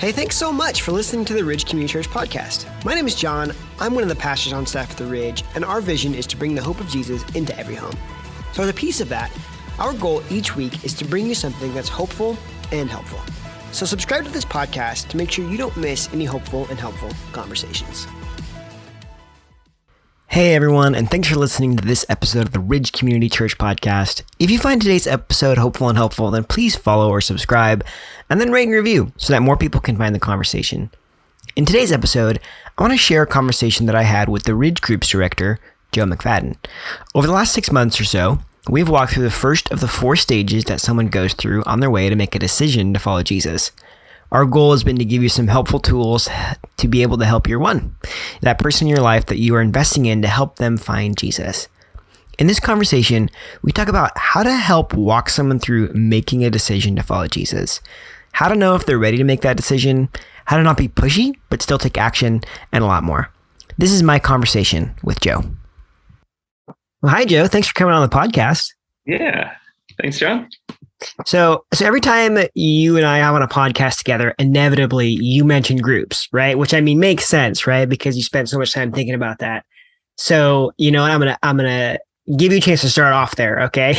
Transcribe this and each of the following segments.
Hey, thanks so much for listening to the Ridge Community Church podcast. My name is John. I'm one of the pastors on staff at the Ridge, and our vision is to bring the hope of Jesus into every home. So as a piece of that, our goal each week is to bring you something that's hopeful and helpful. So subscribe to this podcast to make sure you don't miss any hopeful and helpful conversations. Hey everyone, and thanks for listening to this episode of the Ridge Community Church podcast. If you find today's episode hopeful and helpful, then please follow or subscribe, and then rate and review so that more people can find the conversation. In today's episode, I want to share a conversation that I had with the Ridge Groups Director, Joe McFadden. Over the last 6 months or so, we've walked through the first of the 4 stages that someone goes through on their way to make a decision to follow Jesus. Our goal has been to give you some helpful tools to be able to help your one, that person in your life that you are investing in to help them find Jesus. In this conversation, we talk about how to help walk someone through making a decision to follow Jesus, how to know if they're ready to make that decision, how to not be pushy, but still take action, and a lot more. This is my conversation with Joe. Well, hi, Joe. Thanks for coming on the podcast. Yeah. Thanks, John. So every time you and I have on a podcast together, inevitably you mention groups, right? Which I mean makes sense, right? Because you spent so much time thinking about that. So, you know, I'm gonna give you a chance to start off there, okay?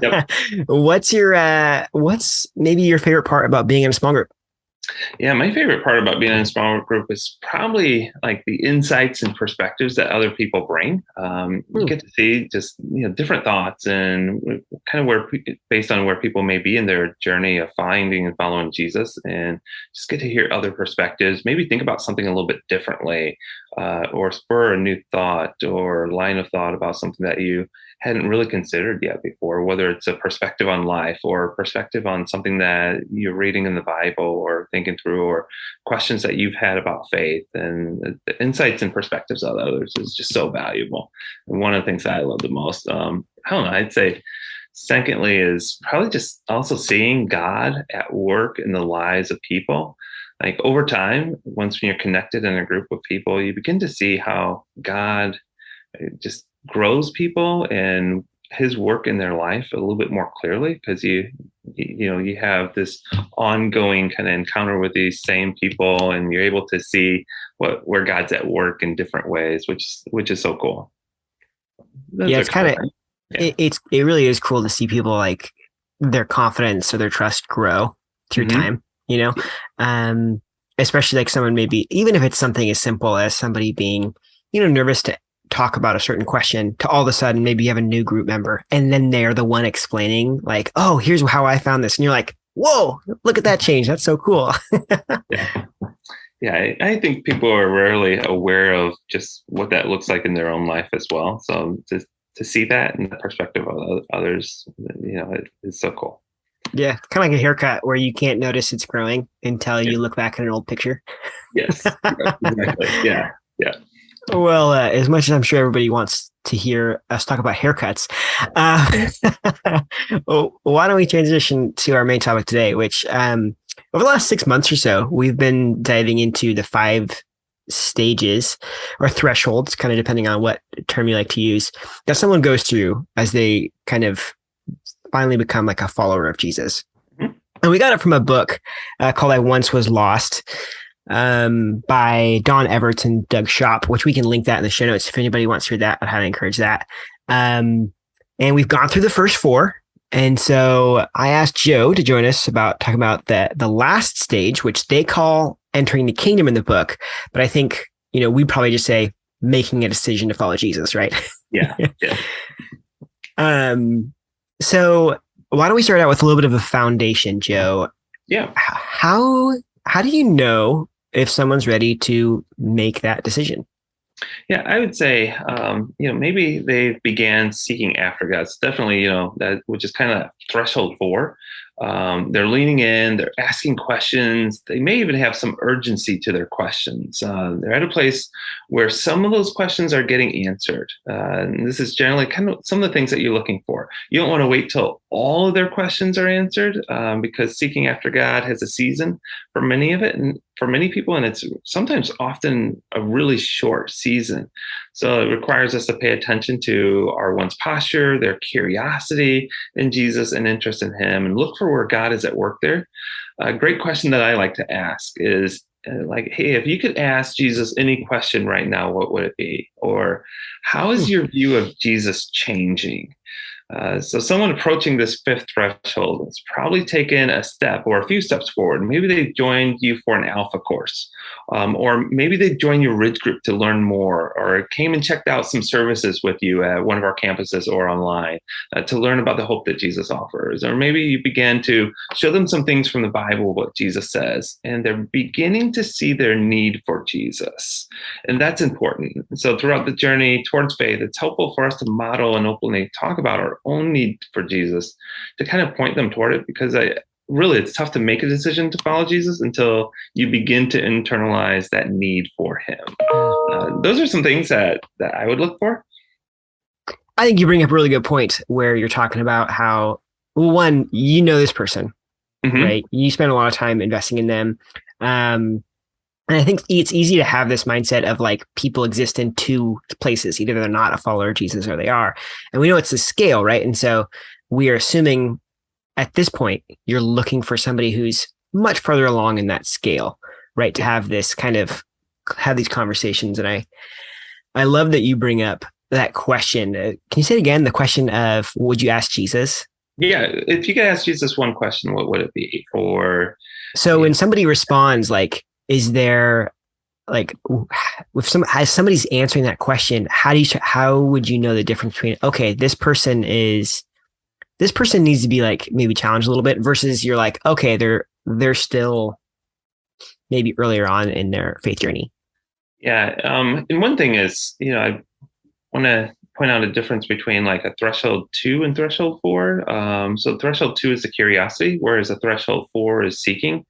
Yep. What's maybe your favorite part about being in a small group? Yeah, my favorite part about being in a small group is probably like the insights and perspectives that other people bring. You get to see just different thoughts and kind of based on where people may be in their journey of finding and following Jesus, and just get to hear other perspectives. Maybe think about something a little bit differently, or spur a new thought or line of thought about something that you hadn't really considered yet before, whether it's a perspective on life or a perspective on something that you're reading in the Bible or thinking through, or questions that you've had about faith. And the insights and perspectives of others is just so valuable. And one of the things that I love the most, I don't know, I'd say secondly is probably just also seeing God at work in the lives of people. Like over time, once you're connected in a group of people, you begin to see how God just grows people and his work in their life a little bit more clearly, because you have this ongoing kind of encounter with these same people, and you're able to see where God's at work in different ways, which is so cool. It's kind of it really is cool to see people like their confidence or their trust grow through time. Especially like someone maybe, even if it's something as simple as somebody being nervous to talk about a certain question, to all of a sudden maybe you have a new group member and then they're the one explaining like, oh, here's how I found this. And you're like, whoa, look at that change. That's so cool. Yeah, I think people are rarely aware of just what that looks like in their own life as well. So to see that in the perspective of others, it's so cool. Yeah, kind of like a haircut where you can't notice it's growing until you look back at an old picture. Yes, exactly. Yeah. Well, as much as I'm sure everybody wants to hear us talk about haircuts, why don't we transition to our main topic today, which over the last 6 months or so, we've been diving into the 5 stages or thresholds, kind of depending on what term you like to use, that someone goes through as they kind of finally become like a follower of Jesus. Mm-hmm. And we got it from a book called I Once Was Lost, by Don Everts and Doug Shop, which we can link that in the show notes. If anybody wants to read that, I'd highly encourage that. And we've gone through the first 4. And so I asked Joe to join us talking about the last stage, which they call entering the kingdom in the book. But I think, we'd probably just say making a decision to follow Jesus, right? Yeah. So why don't we start out with a little bit of a foundation, Joe? Yeah. How do you know if someone's ready to make that decision? Yeah, I would say, maybe they began seeking after God. It's definitely, that which is kind of threshold 4. They're leaning in, they're asking questions. They may even have some urgency to their questions. They're at a place where some of those questions are getting answered. And this is generally kind of some of the things that you're looking for. You don't want to wait till all of their questions are answered, because seeking after God has a season for many of it and for many people. And it's sometimes often a really short season. So it requires us to pay attention to our one's posture, their curiosity in Jesus and interest in him, and look for where God is at work there. A great question that I like to ask is like, hey, if you could ask Jesus any question right now, what would it be? Or how is your view of Jesus changing? So someone approaching this fifth threshold has probably taken a step or a few steps forward. Maybe they joined you for an alpha course, or maybe they joined your Ridge group to learn more, or came and checked out some services with you at one of our campuses or online to learn about the hope that Jesus offers. Or maybe you began to show them some things from the Bible, what Jesus says, and they're beginning to see their need for Jesus. And that's important. So throughout the journey towards faith, it's helpful for us to model and openly talk about our own need for Jesus, to kind of point them toward it, because really it's tough to make a decision to follow Jesus until you begin to internalize that need for him. Those are some things that I would look for. I think you bring up a really good point where you're talking about how, well, one, this person, right? You spend a lot of time investing in them. And I think it's easy to have this mindset of like people exist in two places. Either they're not a follower of Jesus or they are. And we know it's a scale, right? And so we are assuming at this point, you're looking for somebody who's much further along in that scale, right? To have these conversations. And I love that you bring up that question. Can you say it again? The question of, would you ask Jesus? Yeah. If you could ask Jesus one question, what would it be? Or so when somebody responds like, is there like, as somebody's answering that question, how would you know the difference between, okay, this person needs to be like maybe challenged a little bit versus you're like, okay, they're still maybe earlier on in their faith journey. Yeah. And one thing is, I want to point out a difference between like a threshold 2 and threshold 4. So threshold 2 is the curiosity, whereas a threshold 4 is seeking.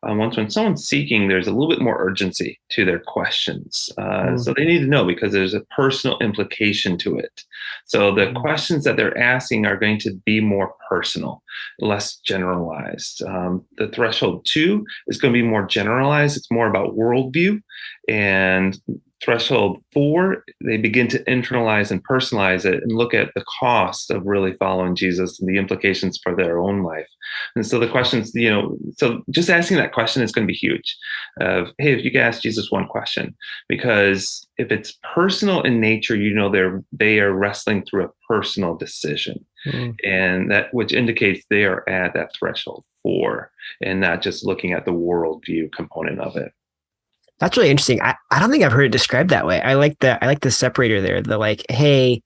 When someone's seeking, there's a little bit more urgency to their questions. So they need to know because there's a personal implication to it. So the questions that they're asking are going to be more personal, less generalized. The threshold 2 is going to be more generalized. It's more about worldview. And threshold 4, they begin to internalize and personalize it and look at the cost of really following Jesus and the implications for their own life. And so the questions, so just asking that question is going to be huge. Hey, if you could ask Jesus one question, because if it's personal in nature, they are wrestling through a personal decision, and that which indicates they are at that threshold 4 and not just looking at the worldview component of it. That's really interesting. I don't think I've heard it described that way. I like the separator there. The like, hey,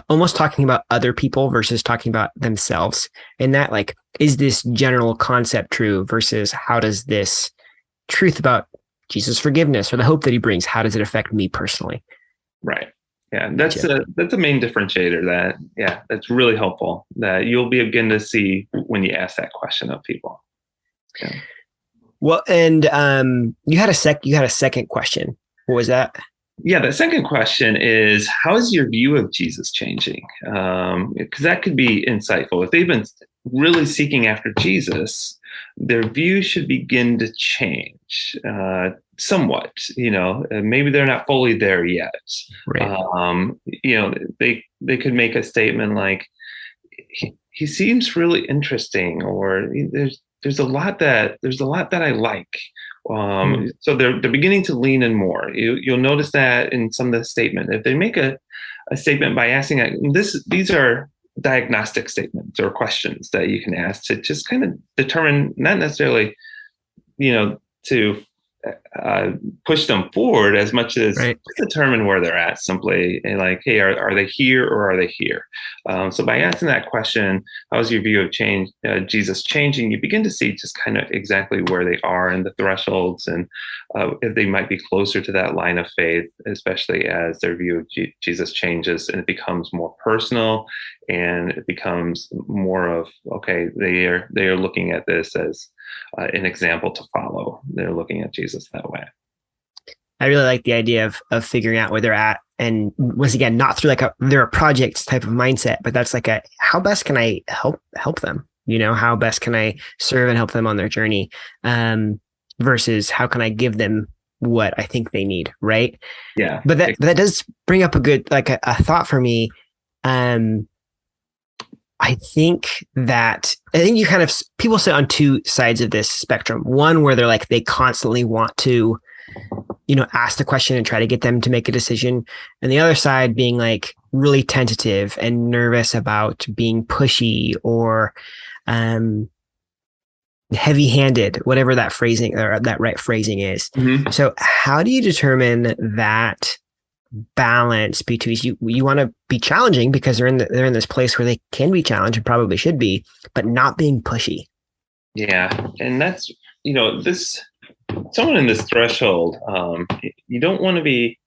almost talking about other people versus talking about themselves. And that like, is this general concept true versus how does this truth about Jesus' forgiveness or the hope that he brings, how does it affect me personally? Right. Yeah. That's a main differentiator that's really helpful that you'll begin to see when you ask that question of people. Yeah. Well, and you had a second question. What was that? Yeah, the second question is, how is your view of Jesus changing? Because that could be insightful. If they've been really seeking after Jesus, their view should begin to change somewhat. Maybe they're not fully there yet. Right. They could make a statement like, he seems really interesting, or there's a lot that I like. So they're beginning to lean in more. You'll notice that in some of the statement. If they make a statement by asking these are diagnostic statements or questions that you can ask to just kind of determine, not necessarily, to push them forward as much as determine where they're at simply, and like, hey, are they here or are they here? So by asking that question, how's your view of change, Jesus changing, you begin to see just kind of exactly where they are in the thresholds, and if they might be closer to that line of faith, especially as their view of Jesus changes and it becomes more personal, and it becomes more of, okay, they are looking at this as an example to follow. They're looking at Jesus that way. I really like the idea of figuring out where they're at. And once again, not through like they're a project type of mindset, but that's like how best can I help them? How best can I serve and help them on their journey? Versus how can I give them what I think they need, right? Yeah. But that does bring up a good, like a thought for me. I think you kind of, people sit on two sides of this spectrum. One where they're like, they constantly want to, ask the question and try to get them to make a decision. And the other side being like really tentative and nervous about being pushy or heavy-handed, whatever that phrasing or that right phrasing is. Mm-hmm. So how do you determine that balance between you want to be challenging because they're in this place where they can be challenged and probably should be, but not being pushy? Yeah. And that's, this, someone in this threshold, you don't want to be,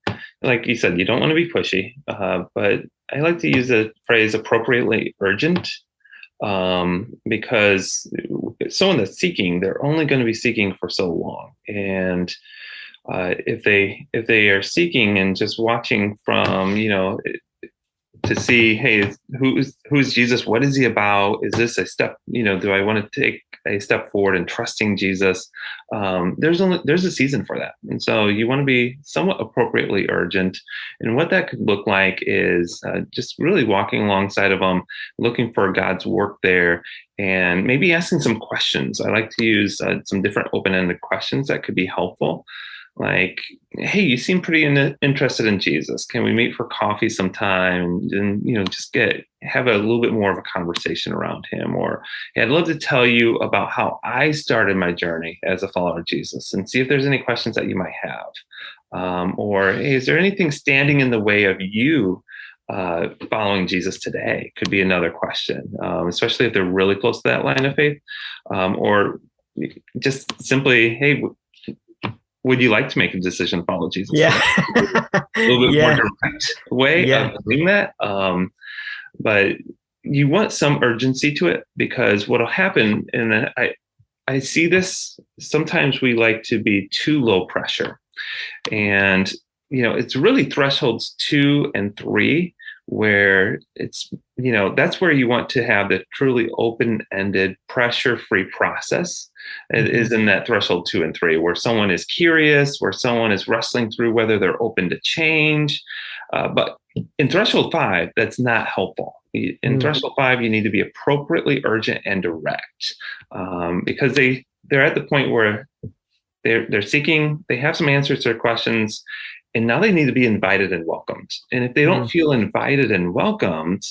like you said, you don't want to be pushy, but I like to use the phrase appropriately urgent, because someone that's seeking, they're only going to be seeking for so long. And if they are seeking and just watching from, to see, hey, who's Jesus? What is he about? Is this a step? Do I want to take a step forward in trusting Jesus? There's a season for that, and so you want to be somewhat appropriately urgent. And what that could look like is just really walking alongside of them, looking for God's work there, and maybe asking some questions. I like to use some different open-ended questions that could be helpful. Like, hey, you seem pretty interested in Jesus. Can we meet for coffee sometime and just have a little bit more of a conversation around him? Or, hey, I'd love to tell you about how I started my journey as a follower of Jesus, and see if there's any questions that you might have. Or, hey, is there anything standing in the way of you following Jesus today? Could be another question, especially if they're really close to that line of faith. Or just simply, hey, would you like to make a decision to follow Jesus? Yeah. A little bit more direct way of doing that. But you want some urgency to it, because what'll happen, and I see this, sometimes we like to be too low pressure. And, it's really thresholds 2 and 3 where it's, that's where you want to have the truly open-ended, pressure-free process. It is in that threshold 2 and 3, where someone is curious, where someone is wrestling through whether they're open to change. But in threshold 5, that's not helpful. In threshold 5, you need to be appropriately urgent and direct, because they're at the point where they're seeking, they have some answers to their questions, and now they need to be invited and welcomed. And if they don't feel invited and welcomed,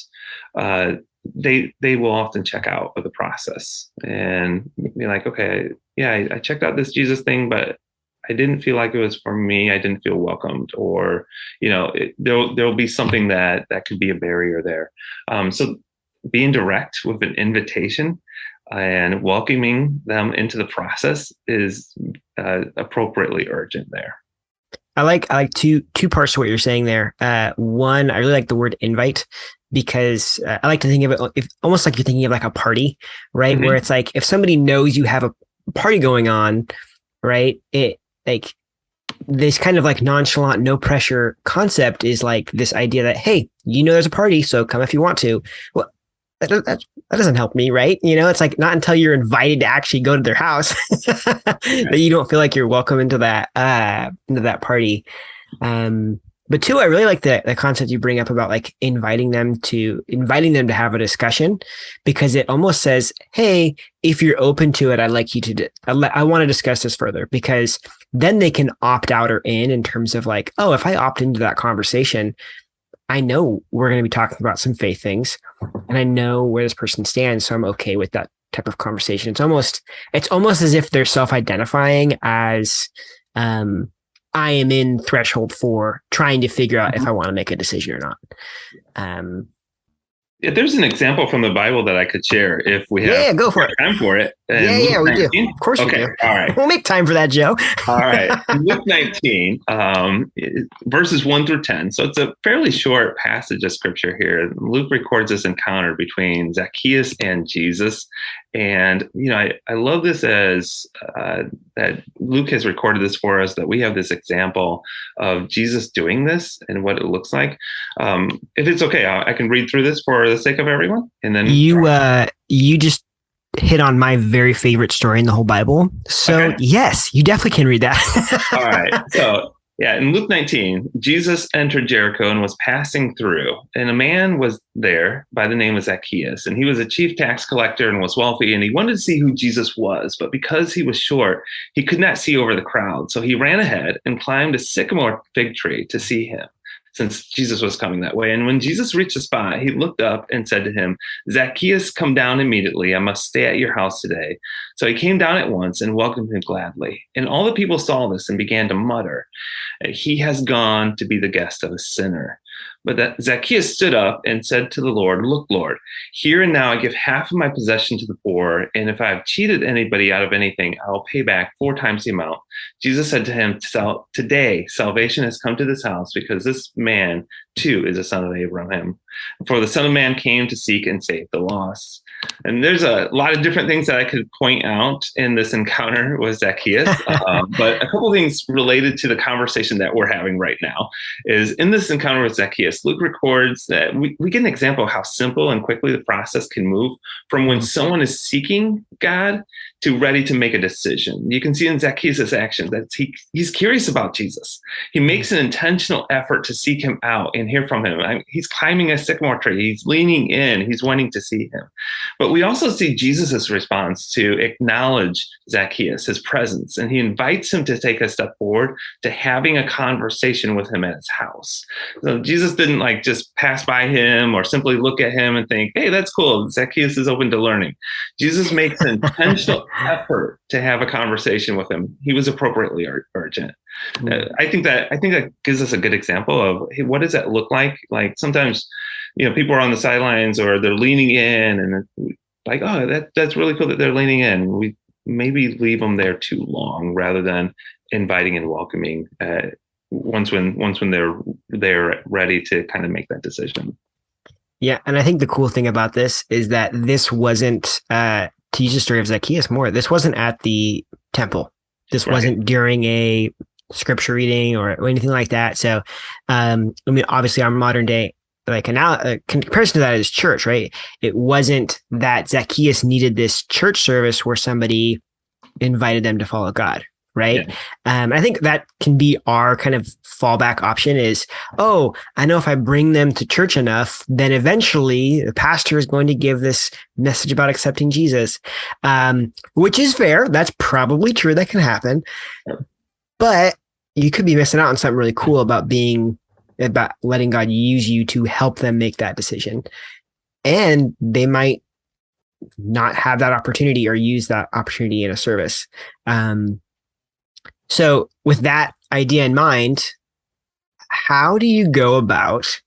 they will often check out of the process and be like, okay, yeah, I checked out this Jesus thing, but I didn't feel like it was for me. I didn't feel welcomed, or there'll be something that could be a barrier there. So being direct with an invitation and welcoming them into the process is appropriately urgent there. I like two parts to what you're saying there. One, I really like the word invite, because I like to think of it almost like you're thinking of like a party, right? Where it's like, if somebody knows you have a party going on, right? It like this kind of like nonchalant, no pressure concept is like this idea that, hey, there's a party, so come if you want to. Well, that doesn't help me, right? It's like not until you're invited to actually go to their house that you don't feel like you're welcome into that party. But two, I really like the concept you bring up about like inviting them to have a discussion, because it almost says, hey, if you're open to it, I'd like you to, I want to discuss this further, because then they can opt out or in terms of like, oh, if I opt into that conversation, I know we're going to be talking about some faith things, and I know where this person stands, so I'm okay with that type of conversation. It's almost as if they're self-identifying as I am in threshold 4, trying to figure out if I want to make a decision or not. Yeah, there's an example from the Bible that I could share if we have go for it. Time for it. Yeah, we do. Of course we do. All right. We'll make time for that, Joe. All right. In Luke 19, verses 1 through 10. So it's a fairly short passage of scripture here. Luke records this encounter between Zacchaeus and Jesus. And, I love this as that Luke has recorded this for us, that we have this example of Jesus doing this and what it looks like. If it's okay, I can read through this for the sake of everyone. And then you just hit on my very favorite story in the whole Bible. So yes, you definitely can read that. All right. So yeah, in Luke 19, Jesus entered Jericho and was passing through, and a man was there by the name of Zacchaeus, and he was a chief tax collector and was wealthy, and he wanted to see who Jesus was, but because he was short, he could not see over the crowd. So he ran ahead and climbed a sycamore fig tree to see him, since Jesus was coming that way. And when Jesus reached the spot, he looked up and said to him, Zacchaeus, come down immediately. I must stay at your house today. So he came down at once and welcomed him gladly. And all the people saw this and began to mutter, he has gone to be the guest of a sinner. But that Zacchaeus stood up and said to the Lord, look, Lord, here and now I give half of my possession to the poor, and if I have cheated anybody out of anything, I will pay back 4 times the amount. Jesus said to him, today salvation has come to this house, because this man too is a son of Abraham. For the Son of Man came to seek and save the lost. And there's a lot of different things that I could point out in this encounter with Zacchaeus. But a couple of things related to the conversation that we're having right now is in this encounter with Zacchaeus, Luke records that we get an example of how simple and quickly the process can move from when someone is seeking God to ready to make a decision. You can see in Zacchaeus' actions that he's curious about Jesus. He makes an intentional effort to seek him out and hear from him. He's climbing a sycamore tree. He's leaning in. He's wanting to see him. But we also see Jesus' response to acknowledge Zacchaeus, his presence, and he invites him to take a step forward to having a conversation with him at his house. So Jesus didn't just pass by him or simply look at him and think, hey, that's cool. Zacchaeus is open to learning. Jesus makes an intentional effort to have a conversation with him. He was appropriately urgent. I think that gives us a good example of, hey, what does that look like? Like sometimes, people are on the sidelines or they're leaning in, and like, oh, that's really cool that they're leaning in. We maybe leave them there too long rather than inviting and welcoming once when they're ready to kind of make that decision. Yeah, and I think the cool thing about this is that this wasn't to use the story of Zacchaeus more. This wasn't at the temple. This wasn't during a scripture reading or anything like that. So, obviously, our modern day comparison to that is church, right? It wasn't that Zacchaeus needed this church service where somebody invited them to follow God, right? Yeah. I think that can be our kind of fallback option is, I know if I bring them to church enough, then eventually the pastor is going to give this message about accepting Jesus, which is fair. That's probably true. That can happen. Yeah. But you could be missing out on something really cool about letting God use you to help them make that decision. And they might not have that opportunity or use that opportunity in a service. So with that idea in mind, how do you go about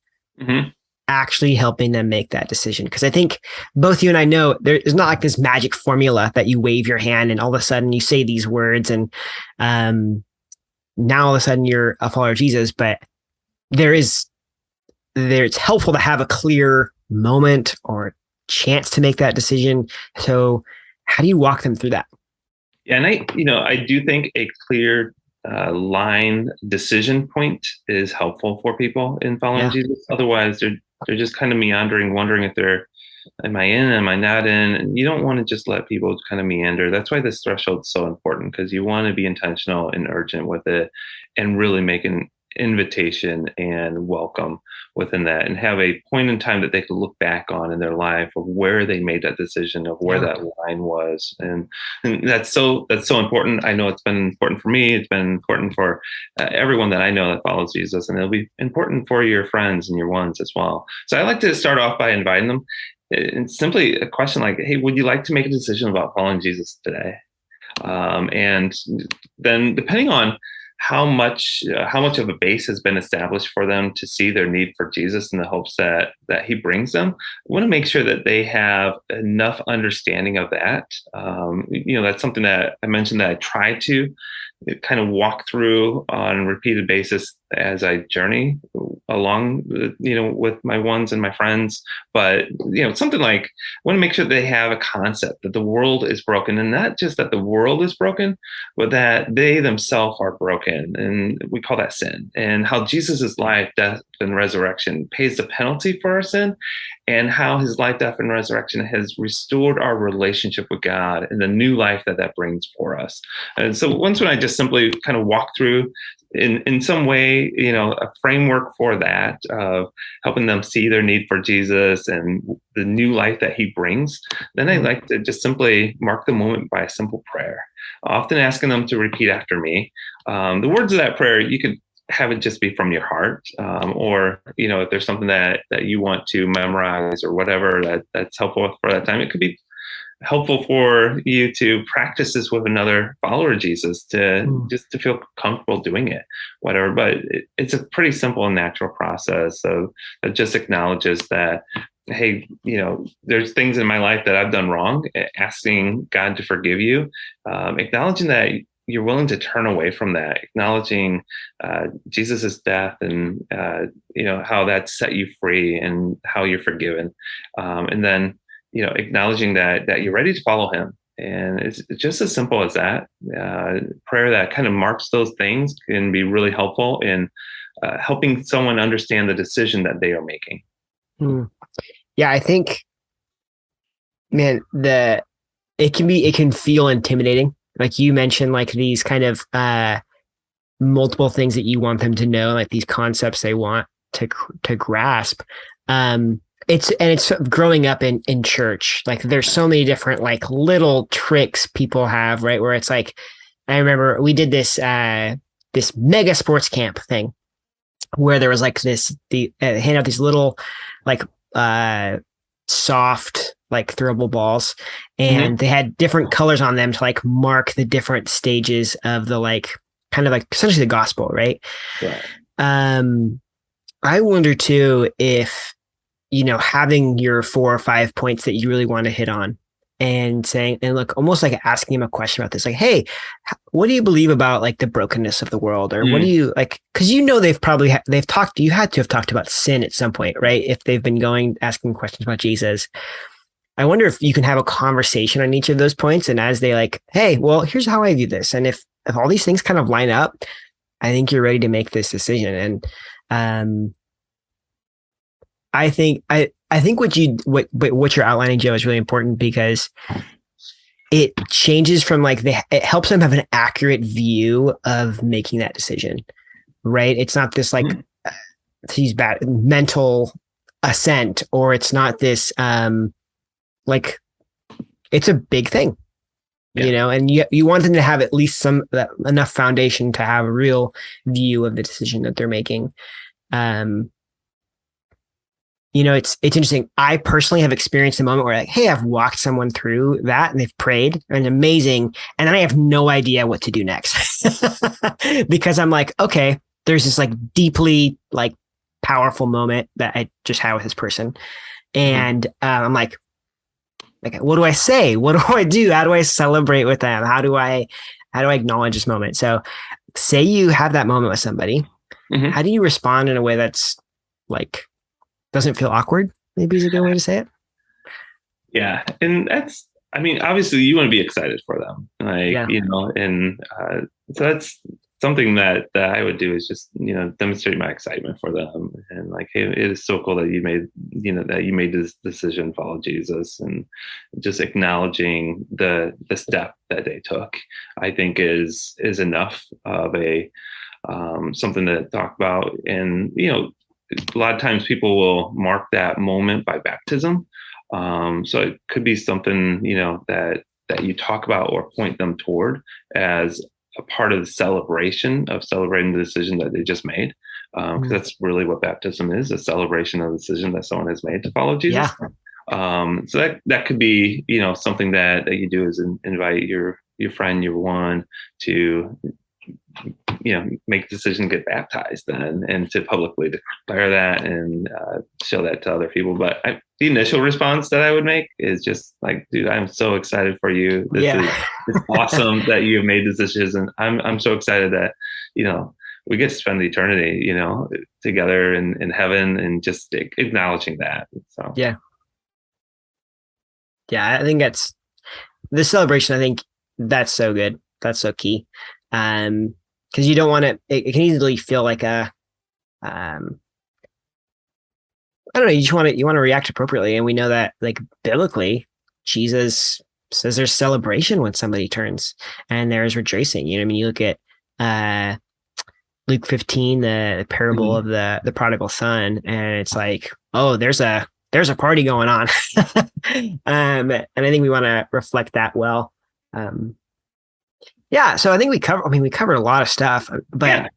actually helping them make that decision? Because I think both you and I know there's not like this magic formula that you wave your hand and all of a sudden you say these words and now all of a sudden you're a follower of Jesus, but it's helpful to have a clear moment or chance to make that decision. So how do you walk them through that? Yeah, and I do think a clear line decision point is helpful for people in following Jesus. Otherwise, they're just kind of meandering, wondering if am I in, am I not in? And you don't want to just let people kind of meander. That's why this threshold is so important, because you want to be intentional and urgent with it and really make an invitation and welcome within that, and have a point in time that they can look back on in their life of where they made that decision, of where that line was. And that's so important. I know it's been important for me. It's been important for everyone that I know that follows Jesus, and it'll be important for your friends and your ones as well. So I like to start off by inviting them. It's simply a question like, hey, would you like to make a decision about following Jesus today? And then depending on how much of a base has been established for them to see their need for Jesus in the hopes that he brings them, I want to make sure that they have enough understanding of that. That's something that I mentioned that I try to kind of walk through on a repeated basis as I journey along, with my ones and my friends. But, something like, I want to make sure they have a concept that the world is broken, and not just that the world is broken, but that they themselves are broken. And we call that sin, and how Jesus's life, death, and resurrection pays the penalty for our sin, and how his life, death, and resurrection has restored our relationship with God and the new life that brings for us. And so once when I just simply kind of walk through in some way, a framework for that of helping them see their need for Jesus and the new life that he brings, then I like to just simply mark the moment by a simple prayer, often asking them to repeat after me. The words of that prayer, you could have it just be from your heart, or if there's something that you want to memorize or whatever that's helpful for that time. It could be helpful for you to practice this with another follower of Jesus just to feel comfortable doing it, whatever. But it's a pretty simple and natural process that just acknowledges that, hey, there's things in my life that I've done wrong, asking God to forgive you, acknowledging that you're willing to turn away from that, acknowledging Jesus's death and how that set you free and how you're forgiven, and then acknowledging that you're ready to follow him. And it's just as simple as that. Prayer that kind of marks those things can be really helpful in helping someone understand the decision that they are making. Yeah, I think, man, it can feel intimidating. Like you mentioned, like these kind of multiple things that you want them to know, like these concepts they want to grasp. It's growing up in church. Like there's so many different like little tricks people have, right? Where it's like, I remember we did this mega sports camp thing where there was like hand out these little like soft like throwable balls, and they had different colors on them to like mark the different stages of the like kind of like essentially the gospel, right? Right. I wonder too if having your 4 or 5 points that you really want to hit on and saying, and look, almost like asking him a question about this, like, hey, what do you believe about like the brokenness of the world? Or what do you like? Cause they've talked, you had to have talked about sin at some point, right? If they've been asking questions about Jesus. I wonder if you can have a conversation on each of those points. And as they like, hey, well, here's how I view this. And if all these things kind of line up, I think you're ready to make this decision. And, I think what you're outlining, Joe, is really important because it changes from like it helps them have an accurate view of making that decision, right? It's not this like these bad mental assent, or it's not this like it's a big thing, and you want them to have at least enough foundation to have a real view of the decision that they're making. It's interesting. I personally have experienced a moment where like, hey, I've walked someone through that and they've prayed and amazing. And then I have no idea what to do next because I'm like, okay, there's this like deeply like powerful moment that I just had with this person. And I'm like, okay, what do I say? What do I do? How do I celebrate with them? How do I acknowledge this moment? So say you have that moment with somebody. How do you respond in a way that's like, doesn't feel awkward, maybe is a good way to say it. Yeah. And obviously you want to be excited for them. And so that's something that I would do is just, demonstrate my excitement for them. And like, hey, it is so cool that you made this decision, follow Jesus, and just acknowledging the step that they took, I think is enough of a, something to talk about. And, a lot of times people will mark that moment by baptism. So it could be something, that you talk about or point them toward as a part of the celebration of celebrating the decision that they just made. Because that's really what baptism is, a celebration of the decision that someone has made to follow Jesus. Yeah. So that could be, something that you do is invite your friend, your one, to make the decision to get baptized then, and to publicly declare that and show that to other people. But the initial response that I would make is just like, dude, I'm so excited for you. It's awesome that you made this decision. I'm so excited that, we get to spend eternity, together in heaven, and just acknowledging that. So, yeah. I think that's the celebration. I think that's so good. That's so key. Because you don't want it can easily feel like I don't know. You want to react appropriately, and we know that like biblically, Jesus says there's celebration when somebody turns, and there's rejoicing. You know, what I mean, you look at uh, Luke 15, the parable of the prodigal son, and it's like, oh, there's a party going on, and I think we want to reflect that well. Um, yeah, so I think we covered a lot of stuff, but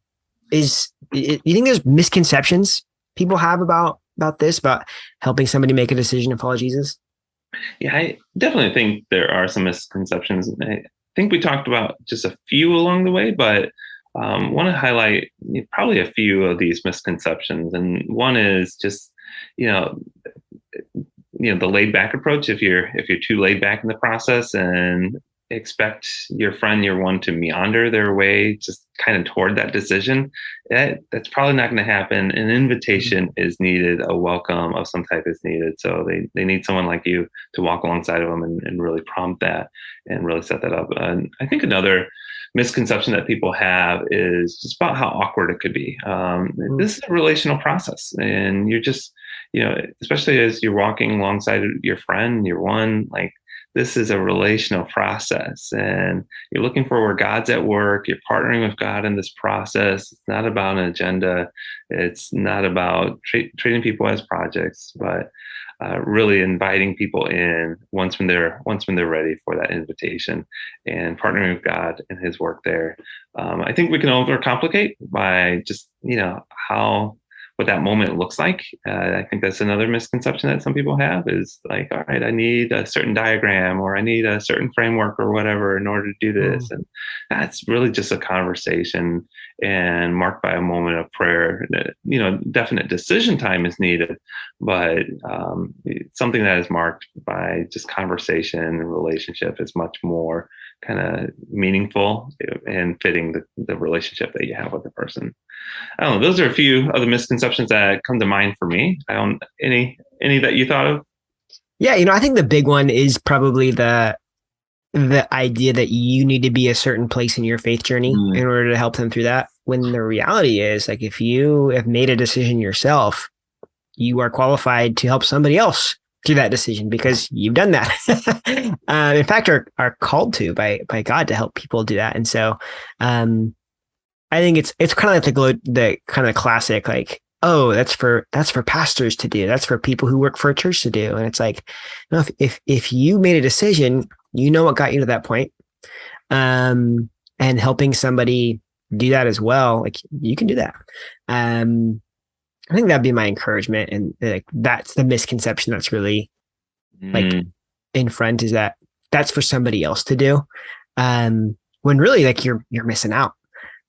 Yeah. you think there's misconceptions people have about this, about helping somebody make a decision to follow Jesus? Yeah, I definitely think there are some misconceptions. I think we talked about just a few along the way, but want to highlight probably a few of these misconceptions. And one is just, you know, the laid back approach. If you're too laid back in the process and expect your friend, your one, to meander their way just kind of toward that decision, that's probably not going to happen. An invitation is needed, a welcome of some type is needed. So they need someone like you to walk alongside of them and really prompt that and really set that up. And I think another misconception that people have is just about how awkward it could be. This is a relational process, and you're just, especially as you're walking alongside your friend, your one, like, this is a relational process, and you're looking for where God's at work. You're partnering with God in this process. It's not about an agenda. It's not about treating people as projects, but really inviting people in once when they're ready for that invitation, and partnering with God in His work there. I think we can overcomplicate by just how what that moment looks like. I think that's another misconception that some people have, is like, all right, I need a certain diagram, or I need a certain framework or whatever in order to do this. And that's really just a conversation and marked by a moment of prayer. Definite decision time is needed, but something that is marked by just conversation and relationship is much more kind of meaningful and fitting the relationship that you have with the person. I don't know. Those are a few of the misconceptions that come to mind for me. I don't any that you thought of. Yeah, I think the big one is probably the idea that you need to be a certain place in your faith journey in order to help them through that. When the reality is, like, if you have made a decision yourself, you are qualified to help somebody else through that decision because you've done that. In fact, are called to by God to help people do that. And so, I think it's kind of like the kind of classic, like, oh, that's for pastors to do. That's for people who work for a church to do. And it's like, if you made a decision, what got you to that point, and helping somebody do that as well, like, you can do that. I think that'd be my encouragement. And like, that's the misconception that's really like in front, is that that's for somebody else to do. When really, like, you're missing out.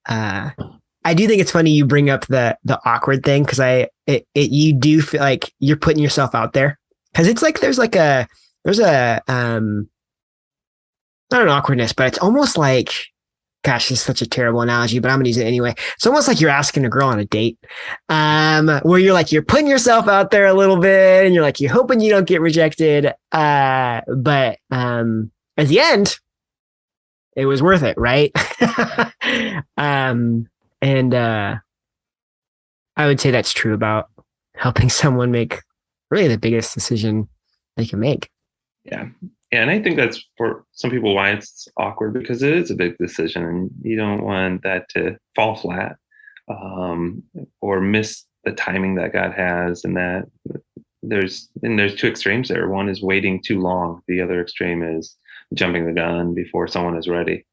I do think it's funny you bring up the awkward thing, because you do feel like you're putting yourself out there, because it's like there's a not an awkwardness, but it's almost like, gosh, this is such a terrible analogy, but I'm gonna use it anyway. It's almost like you're asking a girl on a date, where you're putting yourself out there a little bit, and you're hoping you don't get rejected, but at the end, it was worth it, right? And I would say that's true about helping someone make really the biggest decision they can make. Yeah. And I think that's for some people why it's awkward, because it is a big decision and you don't want that to fall flat, or miss the timing that God has. And that there's two extremes there. One is waiting too long. The other extreme is jumping the gun before someone is ready.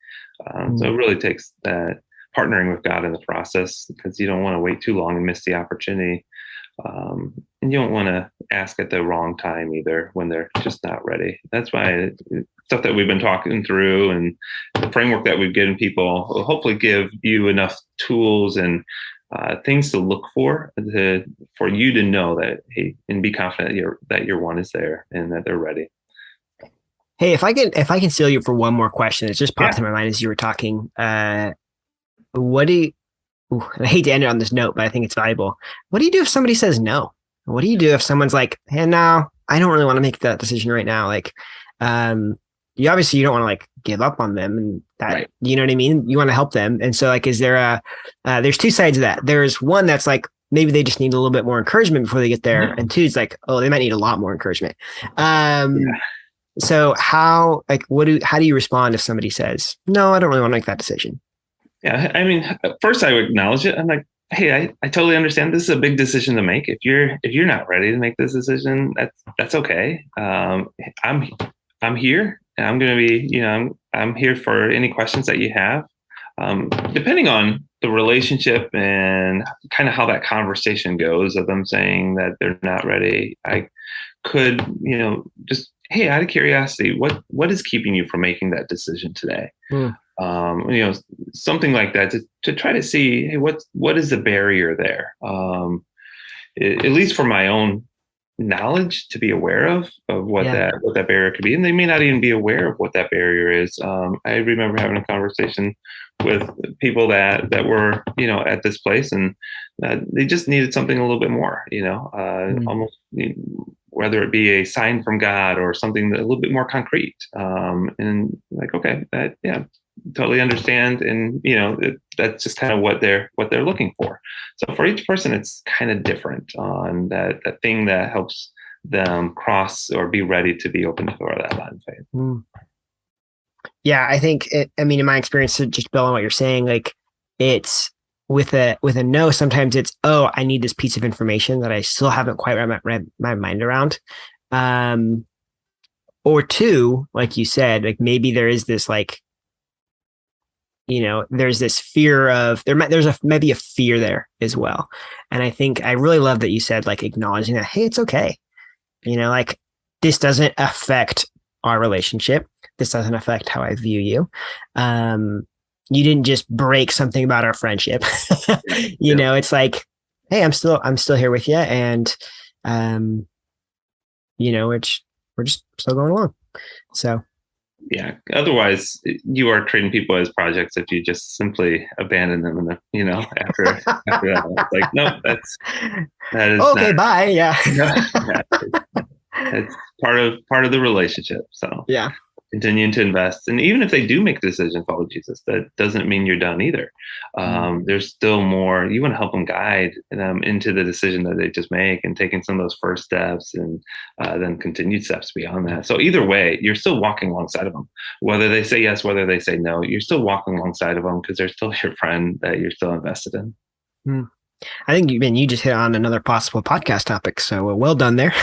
So it really takes that partnering with God in the process, because you don't want to wait too long and miss the opportunity. And you don't want to ask at the wrong time either, when they're just not ready. That's why stuff that we've been talking through and the framework that we've given people will hopefully give you enough tools and things to look for you to know that, hey, and be confident that your one is there and that they're ready. Hey, if I can steal you for one more question, it just popped in my mind as you were talking. What do you, I hate to end it on this note, but I think it's valuable. What do you do if somebody says no? What do you do if someone's like, hey, no, I don't really want to make that decision right now? Like, you don't want to like give up on them, and that, right. You know what I mean? You want to help them. And so, like, is there there's two sides of that. There's one that's like, maybe they just need a little bit more encouragement before they get there. And 2, it's like, oh, they might need a lot more encouragement. So how do you respond if somebody says, no, I don't really want to make that decision? Yeah. I mean, first I would acknowledge it. I'm like, hey, I totally understand. This is a big decision to make. If you're not ready to make this decision, that's okay. I'm here, and I'm going to be, I'm here for any questions that you have. Depending on the relationship and kind of how that conversation goes of them saying that they're not ready, I could, just, hey, out of curiosity, what is keeping you from making that decision today? Something like that to try to see, hey, what is the barrier there? At least for my own knowledge to be aware of what that barrier could be. And they may not even be aware of what that barrier is. I remember having a conversation with people that were, at this place, and they just needed something a little bit more, almost, whether it be a sign from God or something a little bit more concrete. And like, okay, totally understand. And, that's just kind of what they're looking for. So for each person, it's kind of different on that thing that helps them cross or be ready to be open to that line of faith. Yeah, I think in my experience, to just build on what you're saying, like it's with a no, sometimes it's, oh, I need this piece of information that I still haven't quite wrapped my mind around. Or 2, like you said, like maybe there is this like, there's this fear of maybe a fear there as well. And I think I really love that you said, like, acknowledging that, hey, it's okay. Like, this doesn't affect our relationship. This doesn't affect how I view you. You didn't just break something about our friendship. It's like, hey, I'm still here with you. And, we're just still going along. So. Yeah. Otherwise, you are treating people as projects if you just simply abandon them, and after that, it's like, no, that is okay. not, bye. Yeah. It's part of the relationship. So yeah, continuing to invest, and even if they do make a decision to follow Jesus, that doesn't mean you're done either. There's still more. You want to help them guide them into the decision that they just make, and taking some of those first steps, and then continued steps beyond that. So either way, you're still walking alongside of them. Whether they say yes, whether they say no, you're still walking alongside of them because they're still your friend that you're still invested in. I think you just hit on another possible podcast topic. So well done there.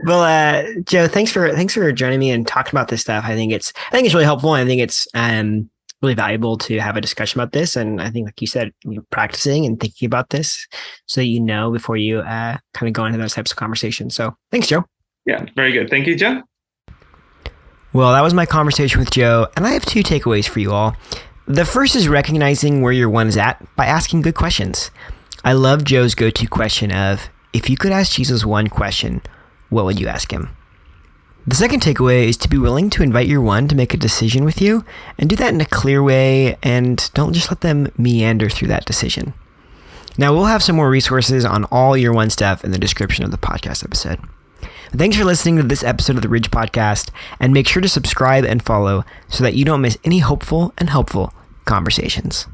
Well, Joe, thanks for joining me and talking about this stuff. I think it's really helpful. I think it's really valuable to have a discussion about this. And I think, like you said, practicing and thinking about this so that before you kind of go into those types of conversations. So thanks, Joe. Yeah, very good. Thank you, Joe. Well, that was my conversation with Joe, and I have 2 takeaways for you all. The first is recognizing where your one is at by asking good questions. I love Joe's go-to question of, if you could ask Jesus one question, what would you ask him? The second takeaway is to be willing to invite your one to make a decision with you, and do that in a clear way, and don't just let them meander through that decision. Now, we'll have some more resources on all your one stuff in the description of the podcast episode. Thanks for listening to this episode of the Ridge Podcast, and make sure to subscribe and follow so that you don't miss any hopeful and helpful conversations.